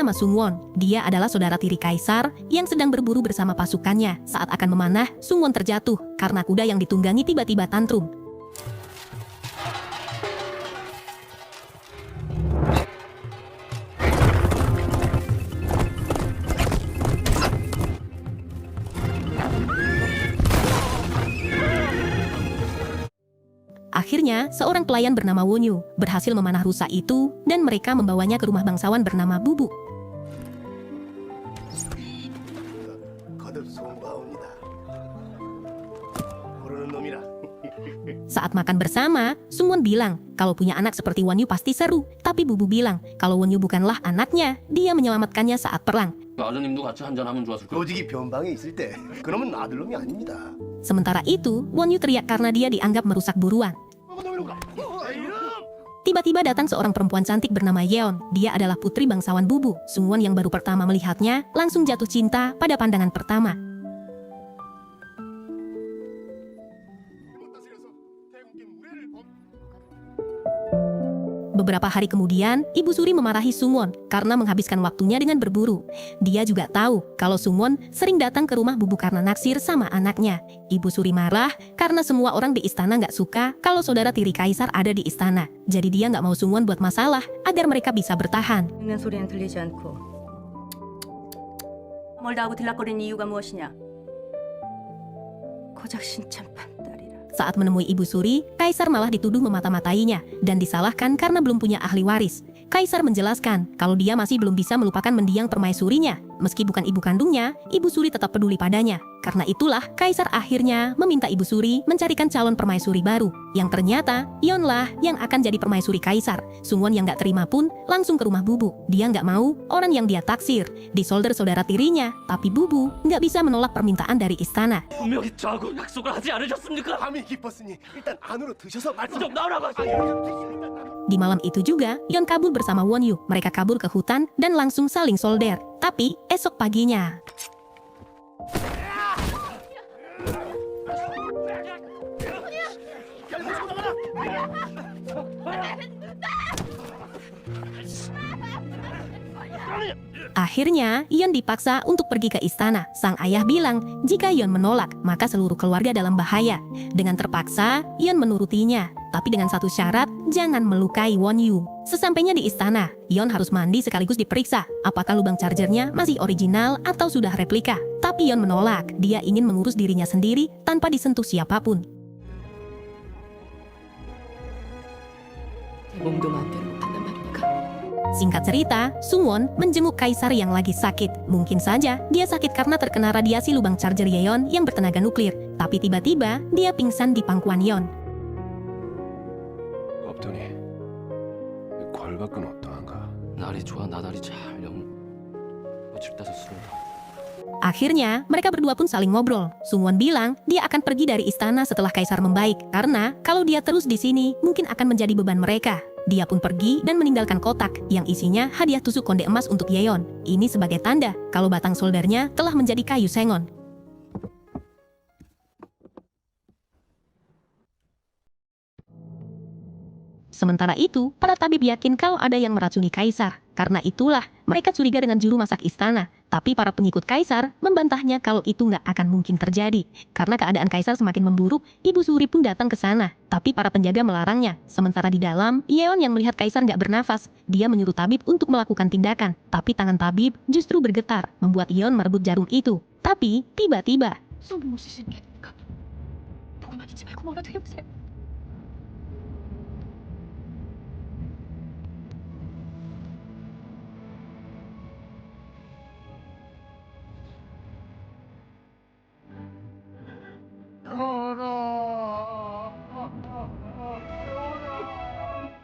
bernama Sungwon. Dia adalah saudara tiri kaisar yang sedang berburu bersama pasukannya. Saat akan memanah, Sungwon terjatuh karena kuda yang ditunggangi tiba-tiba tantrum. Akhirnya, seorang pelayan bernama Wonyu berhasil memanah rusa itu dan mereka membawanya ke rumah bangsawan bernama Bubu. Saat makan bersama, Sungwon bilang kalau punya anak seperti Wonyu pasti seru. Tapi Bubu bilang kalau Wonyu bukanlah anaknya, dia menyelamatkannya saat perang. 아드님도 같이 한잔하면 좋았을 거예요. 조직이 변방에 있을 때 그놈은 아들놈이 아닙니다. Sementara itu, Wonyu teriak karena dia dianggap merusak buruan. Tiba-tiba datang seorang perempuan cantik bernama Yeon. Dia adalah putri bangsawan Bubu. Sungwon yang baru pertama melihatnya langsung jatuh cinta pada pandangan pertama. Beberapa hari kemudian, Ibu Suri memarahi Sungwon karena menghabiskan waktunya dengan berburu. Dia juga tahu kalau Sungwon sering datang ke rumah Bubu karena naksir sama anaknya. Ibu Suri marah karena semua orang di istana nggak suka kalau saudara tiri kaisar ada di istana. Jadi dia nggak mau Sungwon buat masalah agar mereka bisa bertahan. 읽는 소리는 들리지 않고 뭘 다 하고 들락거리는 이유가 무엇이냐? 고작 신참판 딸이라. Saat menemui Ibu Suri, Kaisar malah dituduh memata-matainya dan disalahkan karena belum punya ahli waris. Kaisar menjelaskan kalau dia masih belum bisa melupakan mendiang permaisurinya. Meski bukan ibu kandungnya, Ibu Suri tetap peduli padanya. Karena itulah, Kaisar akhirnya meminta Ibu Suri mencarikan calon permaisuri baru. Yang ternyata, Yeonlah yang akan jadi permaisuri Kaisar. Sungwon yang gak terima pun langsung ke rumah Bubu. Dia gak mau orang yang dia taksir disolder saudara tirinya. Tapi Bubu gak bisa menolak permintaan dari istana. 분명히 저하고 약속을 하지 않으셨습니까? 밤이 깊었으니 일단 안으로 드셔서 말씀 좀 나오라고 하세요. Di malam itu juga, Yeon kabur bersama Wonyu. Mereka kabur ke hutan dan langsung saling solder. Tapi, esok paginya, akhirnya, Yeon dipaksa untuk pergi ke istana. Sang ayah bilang, jika Yeon menolak, maka seluruh keluarga dalam bahaya. Dengan terpaksa, Yeon menurutinya. Tapi dengan satu syarat, jangan melukai Wonyu. Sesampainya di istana, Yeon harus mandi sekaligus diperiksa apakah lubang chargernya masih original atau sudah replika. Tapi Yeon menolak, dia ingin mengurus dirinya sendiri tanpa disentuh siapapun. 몸도 마음대로 못한단 말입니까? Singkat cerita, Sungwon menjenguk kaisar yang lagi sakit. Mungkin saja dia sakit karena terkena radiasi lubang charger Yeon yang bertenaga nuklir. Tapi tiba-tiba dia pingsan di pangkuan Yeon. 없더니 괄박은 어떠한가? 날이 좋아 나달이 잘 며칠 따서 술을 Akhirnya, mereka berdua pun saling ngobrol. Sungwon bilang dia akan pergi dari istana setelah kaisar membaik. Karena kalau dia terus di sini, mungkin akan menjadi beban mereka. Dia pun pergi dan meninggalkan kotak yang isinya hadiah tusuk konde emas untuk Yeon. Ini sebagai tanda kalau batang soldernya telah menjadi kayu sengon. Sementara itu, para tabib yakin kalau ada yang meracuni kaisar. Karena itulah, mereka curiga dengan juru masak istana. Tapi para pengikut kaisar membantahnya kalau itu nggak akan mungkin terjadi. Karena keadaan kaisar semakin memburuk, Ibu Suri pun datang ke sana. Tapi para penjaga melarangnya. Sementara di dalam, Yeon yang melihat kaisar nggak bernafas. Dia menyuruh tabib untuk melakukan tindakan. Tapi tangan tabib justru bergetar, membuat Yeon merebut jarum itu. Tapi, tiba-tiba,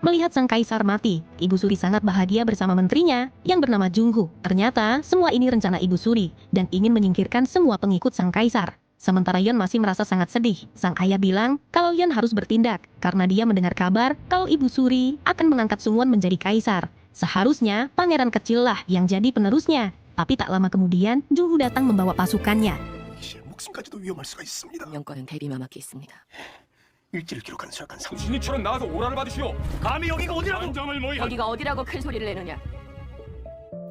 melihat sang kaisar mati, Ibu Suri sangat bahagia bersama menterinya yang bernama Jungho. Ternyata semua ini rencana Ibu Suri dan ingin menyingkirkan semua pengikut sang kaisar. Sementara Yeon masih merasa sangat sedih. Sang ayah bilang kalau Yeon harus bertindak karena dia mendengar kabar kalau Ibu Suri akan mengangkat Sungwon menjadi kaisar. Seharusnya pangeran kecil lah yang jadi penerusnya. Tapi tak lama kemudian Jungho datang membawa pasukannya. 시의 목숨까지도 위험할 수가 있습니다. 영권은 대비만 맡겠습니다. 일지를 기록한 수락관 상주. 신이처럼 나와서 오라를 받으시오. 감히 여기가 어디라고? 관장을 모의. 여기가 어디라고 큰 소리를 내느냐?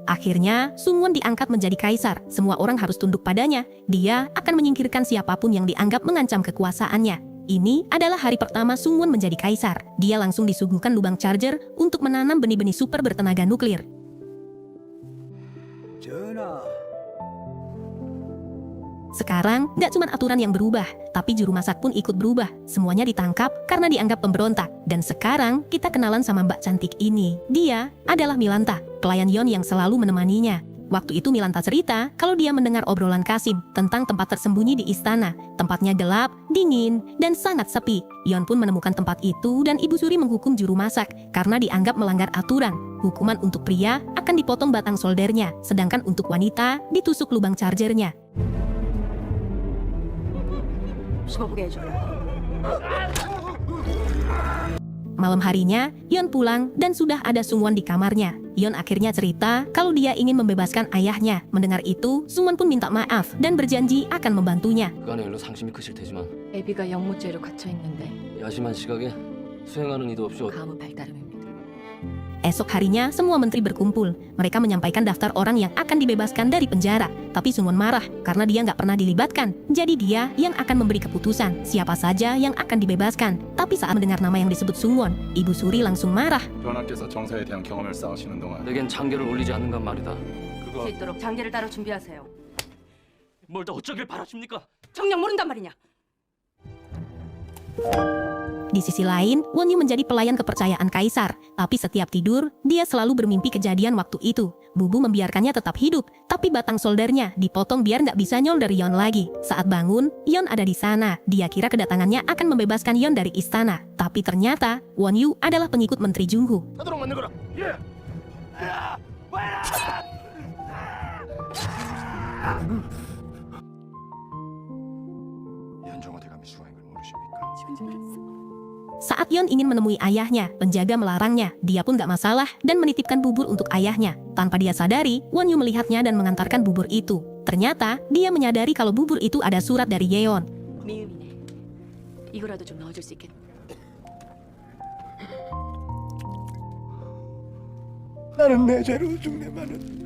Akhirnya, Sungwon diangkat menjadi kaisar. Semua orang harus tunduk padanya. Dia akan menyingkirkan siapapun yang dianggap mengancam kekuasaannya. Ini adalah hari pertama Sungwon menjadi kaisar. Dia langsung disuguhkan lubang charger untuk menanam benih-benih super bertenaga nuklir. Sekarang, gak cuma aturan yang berubah, tapi juru masak pun ikut berubah. Semuanya ditangkap karena dianggap pemberontak. Dan sekarang, kita kenalan sama mbak cantik ini. Dia adalah Milanta, pelayan Yeon yang selalu menemaninya. Waktu itu Milanta cerita kalau dia mendengar obrolan Kasim tentang tempat tersembunyi di istana. Tempatnya gelap, dingin, dan sangat sepi. Yeon pun menemukan tempat itu dan Ibu Suri menghukum juru masak karena dianggap melanggar aturan. Hukuman untuk pria akan dipotong batang soldernya, sedangkan untuk wanita ditusuk lubang chargernya. 숨어보게 해줘라. Malam harinya, Yeon pulang dan sudah ada Sungwon di kamarnya. Yeon akhirnya cerita kalau dia ingin membebaskan ayahnya. Mendengar itu, Sungwon pun minta maaf dan berjanji akan membantunya. 그간의 일로 상심이 크실 테지만 애비가 영모죄로 갇혀 있는데 야심한 시각에 수행하는 이도 없이 가문 발달음입니다. Esok harinya, semua menteri berkumpul. Mereka menyampaikan daftar orang yang akan dibebaskan dari penjara. Tapi Sungwon marah karena dia nggak pernah dilibatkan. Jadi dia yang akan memberi keputusan siapa saja yang akan dibebaskan. Tapi saat mendengar nama yang disebut Sungwon, Ibu Suri langsung marah. 전하께서 정사에 대한 경험을 쌓으시는 동안 내겐 장계를 올리지 않는간 말이다. 그거 수 있도록 장계를 따로 준비하세요. 뭘 더 어쩌길 바라십니까? 정녕 모른단 말이냐? Di sisi lain, Wonyu menjadi pelayan kepercayaan kaisar. Tapi setiap tidur, dia selalu bermimpi kejadian waktu itu. Bubu membiarkannya tetap hidup, tapi batang soldernya dipotong biar nggak bisa nyolder Yeon lagi. Saat bangun, Yeon ada di sana. Dia kira kedatangannya akan membebaskan Yeon dari istana. Tapi ternyata, Wonyu adalah pengikut Menteri Jungho. 하도록 만든 거라. 예. 현정호 대감이 수고한 걸 모르십니까? Saat Yeon ingin menemui ayahnya, penjaga melarangnya. Dia pun gak masalah dan menitipkan bubur untuk ayahnya. Tanpa dia sadari, Wonyu melihatnya dan mengantarkan bubur itu. Ternyata, dia menyadari kalau bubur itu ada surat dari Yeon. 미음이네. 이거라도 좀 넣어줄 수 있겠니? 나는 내 죄로 죽네마는.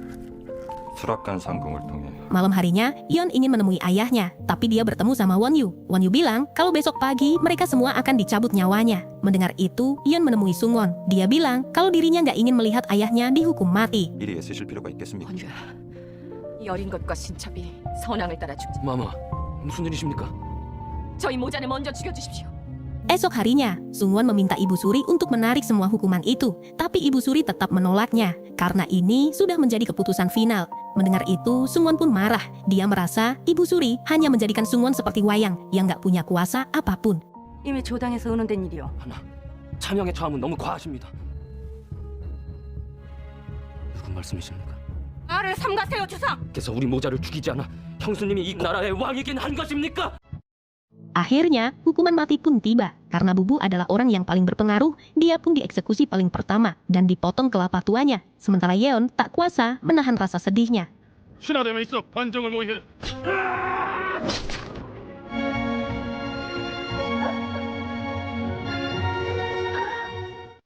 수락관 상궁을 통해 Malam harinya, Yeon ingin menemui ayahnya, tapi dia bertemu sama Wonyu. Wonyu bilang kalau besok pagi mereka semua akan dicabut nyawanya. Mendengar itu, Yeon menemui Sungwon. Dia bilang kalau dirinya nggak ingin melihat ayahnya dihukum mati. 이리 애쓰실 필요가 있겠습니까? 원주야, 이 어린 것과 신첩이 선왕을 따라 죽지. 마마, 무슨 일이십니까? 저희 모자를 먼저 죽여주십시오. Esok harinya, Sungwon meminta Ibu Suri untuk menarik semua hukuman itu, tapi Ibu Suri tetap menolaknya, karena ini sudah menjadi keputusan final. Mendengar itu, Sungwon pun marah. Dia merasa Ibu Suri hanya menjadikan Sungwon seperti wayang yang nggak punya kuasa apapun. 이미 조당에서 의논된 일이요. 하나, 차명의 처함은 너무 과하십니다. 무슨 말씀이십니까? 말을 삼가세요, 주상. 그래서 우리 모자를 죽이지 않아 형수님이 이 나라의 왕이긴 한 것입니까? Akhirnya, hukuman mati pun tiba. Karena Bubu adalah orang yang paling berpengaruh, dia pun dieksekusi paling pertama dan dipotong kelapa tuanya. Sementara Yeon tak kuasa menahan rasa sedihnya. 신하됨에 있어 반정을 모의해.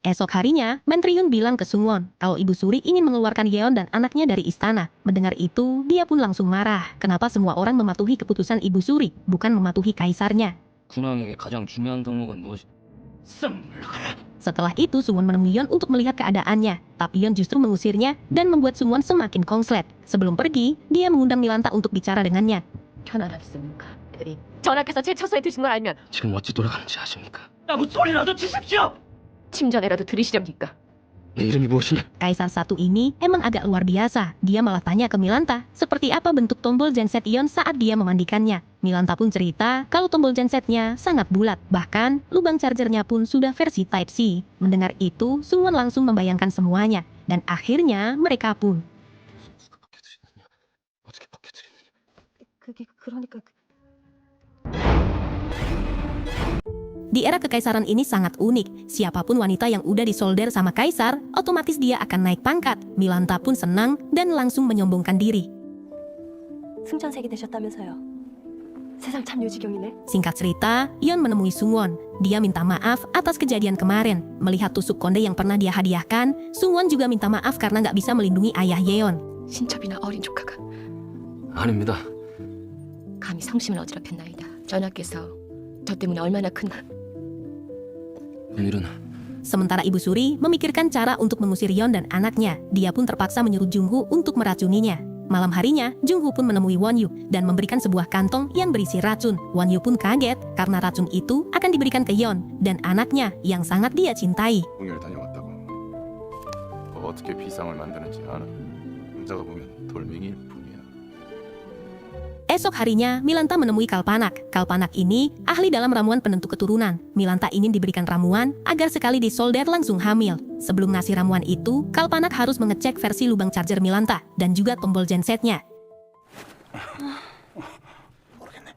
Esok harinya, Menteri Yun bilang ke Sungwon kalau Ibu Suri ingin mengeluarkan Yeon dan anaknya dari istana. Mendengar itu, dia pun langsung marah. Kenapa semua orang mematuhi keputusan Ibu Suri, bukan mematuhi kaisarnya? 군왕에게 가장 중요한 덕목은 무엇이? Setelah itu, Sungwon menemui Yeon untuk melihat keadaannya. Tapi Yeon justru mengusirnya dan membuat Sungwon semakin konslet. Sebelum pergi, dia mengundang Milanta untuk bicara dengannya. 편안하셨습니까? 대리, 전하께서 제 처소에 드신 걸 알면 지금 어찌 돌아가는지 아십니까? 아무 소리라도 치십시오! 침전에라도 들으시렵니까? 내 이름이 무엇이냐? Kaisar satu ini emang agak luar biasa. Dia malah tanya ke Milanta, seperti apa bentuk tombol genset Yeon saat dia memandikannya. Milanta pun cerita kalau tombol gensetnya sangat bulat. Bahkan, lubang chargernya pun sudah versi Type-C. Mendengar itu, Sungwon langsung membayangkan semuanya. Dan akhirnya, mereka pun. 어떻게 벗겨드리느냐? 그게 그러니까 Di era kekaisaran ini sangat unik. Siapapun wanita yang udah disolder sama kaisar, otomatis dia akan naik pangkat. Milanta pun senang dan langsung menyombongkan diri. 승전색이 되셨다면서요. 세상 참 요지경이네. Singkat cerita, Yeon menemui Sungwon. Dia minta maaf atas kejadian kemarin. Melihat tusuk konde yang pernah dia hadiahkan, Sungwon juga minta maaf karena nggak bisa melindungi ayah Yeon. 신첩이나 어린 조카가 아닙니다. 감히 상심을 어지럽혔나이다. 전하께서 저 때문에 얼마나 큰 일은 Sementara Ibu Suri memikirkan cara untuk mengusir Yeon dan anaknya, dia pun terpaksa menyuruh Jungho untuk meracuninya. Malam harinya, Jungho pun menemui Won Yu dan memberikan sebuah kantong yang berisi racun. Won Yu pun kaget karena racun itu akan diberikan ke Yeon dan anaknya yang sangat dia cintai. 공연을 다녀왔다고. 어떻게 비상을 만드는지 아나? 혼자가 보면 돌멩이일 뿐이야. Esok harinya, Milanta menemui Kalpanak. Kalpanak ini ahli dalam ramuan penentu keturunan. Milanta ingin diberikan ramuan agar sekali disolder langsung hamil. Sebelum ngasih ramuan itu, Kalpanak harus mengecek versi lubang charger Milanta dan juga tombol gensetnya. 모르겠네.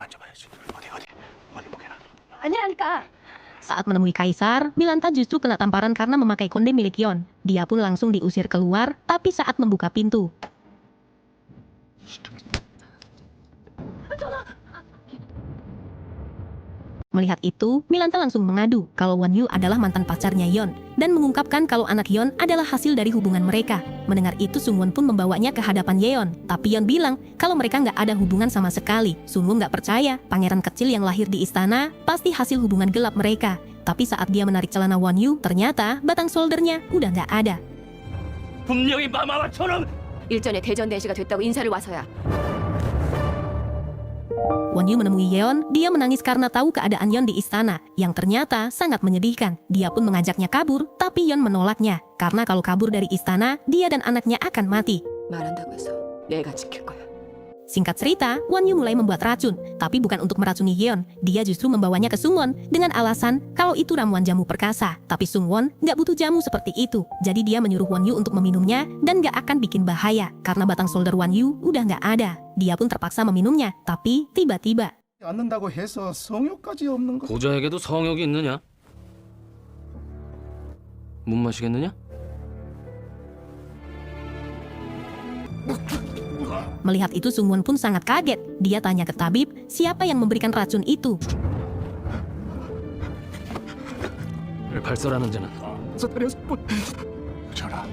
만져봐야지. 어디 보게나. 아니라니까. Saat menemui Kaisar, Milanta justru kena tamparan karena memakai konde milik Yeon. Dia pun langsung diusir keluar, tapi saat membuka pintu, melihat itu, Milanta langsung mengadu kalau Won Yu adalah mantan pacarnya Yeon dan mengungkapkan kalau anak Yeon adalah hasil dari hubungan mereka. Mendengar itu, Sungwon pun membawanya ke hadapan Yeon, tapi Yeon bilang kalau mereka nggak ada hubungan sama sekali. Sungwon nggak percaya, pangeran kecil yang lahir di istana pasti hasil hubungan gelap mereka. Tapi saat dia menarik celana Won Yu, ternyata batang soldernya udah nggak ada. 분명히 마마와처럼 일전에 대전 대시가 됐다고 인사를 와서야. Won Yu menemui Yeon, dia menangis karena tahu keadaan Yeon di istana, yang ternyata sangat menyedihkan. Dia pun mengajaknya kabur, tapi Yeon menolaknya, karena kalau kabur dari istana, dia dan anaknya akan mati. 말한다고 해서 내가 지킬 거야. Singkat cerita, Won Yu mulai membuat racun, tapi bukan untuk meracuni Yeon. Dia justru membawanya ke Sungwon dengan alasan kalau itu ramuan jamu perkasa. Tapi Sungwon nggak butuh jamu seperti itu, jadi dia menyuruh Won Yu untuk meminumnya dan nggak akan bikin bahaya, karena batang solder Won Yu udah nggak ada. Dia pun terpaksa meminumnya, tapi tiba-tiba 않는다고 해서 성욕까지 없는 거. 고자에게도 성욕이 있느냐? 못 마시겠느냐? melihat itu Sungwon pun sangat kaget. Dia tanya ke tabib, siapa yang memberikan racun itu? 발설하는 자는 전하.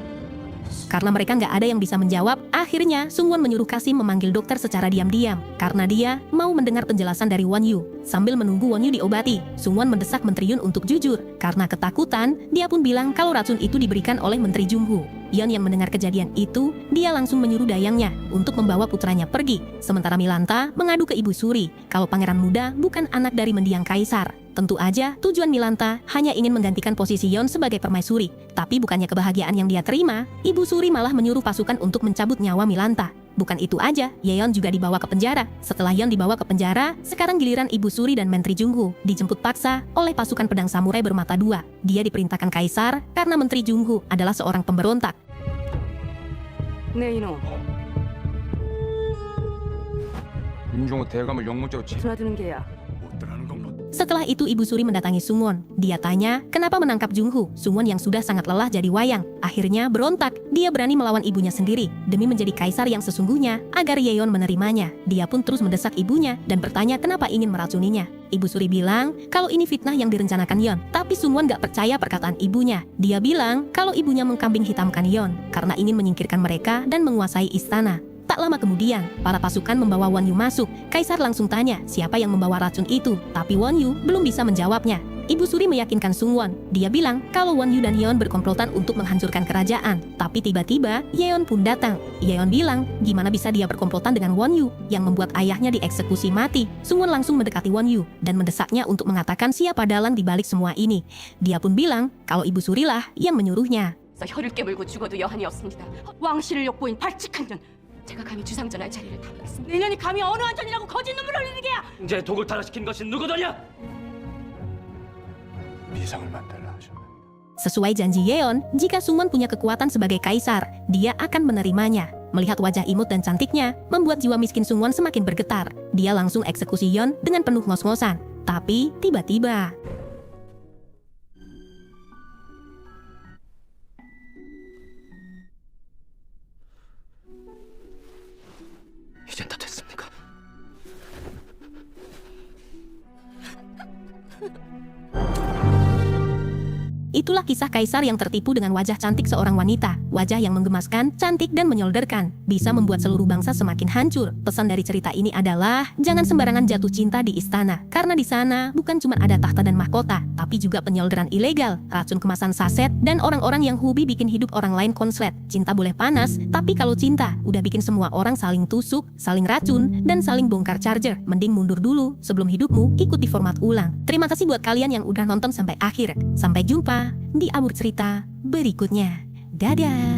Karena mereka nggak ada yang bisa menjawab, akhirnya Sungwon menyuruh Kasim memanggil dokter secara diam-diam karena dia mau mendengar penjelasan dari Won Yu. Sambil menunggu Won Yu diobati, Sungwon mendesak Menteri Yun untuk jujur. Karena ketakutan, dia pun bilang kalau racun itu diberikan oleh Menteri Jungho. Yeon yang mendengar kejadian itu, dia langsung menyuruh dayangnya untuk membawa putranya pergi. Sementara Milanta mengadu ke Ibu Suri kalau pangeran muda bukan anak dari mendiang kaisar. Tentu aja tujuan Milanta hanya ingin menggantikan posisi Yeon sebagai permaisuri. Tapi bukannya kebahagiaan yang dia terima, Ibu Suri malah menyuruh pasukan untuk mencabut nyawa Milanta. Bukan itu aja, Yeon juga dibawa ke penjara. Setelah Yeon dibawa ke penjara, sekarang giliran Ibu Suri dan Menteri Jungho dijemput paksa oleh pasukan pedang samurai bermata dua. Dia diperintahkan kaisar karena Menteri Jungho adalah seorang pemberontak. 네 이놈, 임종호 대감을 영무죄로 드나드는 게야. 못 들어가는 건 뭐. Setelah itu Ibu Suri mendatangi Sungwon. Dia tanya kenapa menangkap Jungho. Sungwon yang sudah sangat lelah jadi wayang akhirnya berontak. Dia berani melawan ibunya sendiri demi menjadi kaisar yang sesungguhnya agar Yeon menerimanya. Dia pun terus mendesak ibunya dan bertanya kenapa ingin meracuninya. Ibu Suri bilang kalau ini fitnah yang direncanakan Yeon. Tapi Sungwon gak percaya perkataan ibunya. Dia bilang kalau ibunya mengkambing hitamkan Yeon karena ingin menyingkirkan mereka dan menguasai istana. Tak lama kemudian, para pasukan membawa Won Yu masuk. Kaisar langsung tanya siapa yang membawa racun itu, tapi Won Yu belum bisa menjawabnya. Ibu Suri meyakinkan Sungwon. Dia bilang kalau Won Yu dan Yeon berkomplotan untuk menghancurkan kerajaan. Tapi tiba-tiba Yeon pun datang. Yeon bilang gimana bisa dia berkomplotan dengan Won Yu yang membuat ayahnya dieksekusi mati. Sungwon langsung mendekati Won Yu dan mendesaknya untuk mengatakan siapa dalang di balik semua ini. Dia pun bilang kalau Ibu Surilah yang menyuruhnya. 혀를 깨물고 죽어도 여한이 없습니다. 왕실을 욕보인 발칙한 년. 제가 감히 주상전할 자리를 탐하겠습니다. 내년이 감히 어느 한전이라고 거짓 눈물 흘리는 게야. 이제 독을 타락시킨 것이 누구더냐? 비상을 만들라 하셨네. Sesuai janji Yeon, jika Sungwon punya kekuatan sebagai kaisar, dia akan menerimanya. Melihat wajah imut dan cantiknya, membuat jiwa miskin Sungwon semakin bergetar. Dia langsung eksekusi Yeon dengan penuh ngos-ngosan. Tapi tiba-tiba 이젠 다 됐습니까? Itulah kisah kaisar yang tertipu dengan wajah cantik seorang wanita. Wajah yang menggemaskan, cantik dan menyolderkan, bisa membuat seluruh bangsa semakin hancur. Pesan dari cerita ini adalah, jangan sembarangan jatuh cinta di istana. Karena di sana bukan cuma ada tahta dan mahkota, tapi juga penyolderan ilegal, racun kemasan saset, dan orang-orang yang hobi bikin hidup orang lain konslet. Cinta boleh panas, tapi kalau cinta udah bikin semua orang saling tusuk, saling racun, dan saling bongkar charger, mending mundur dulu sebelum hidupmu ikuti format ulang. Terima kasih buat kalian yang udah nonton sampai akhir. Sampai jumpa di Abur Cerita berikutnya. Dadah!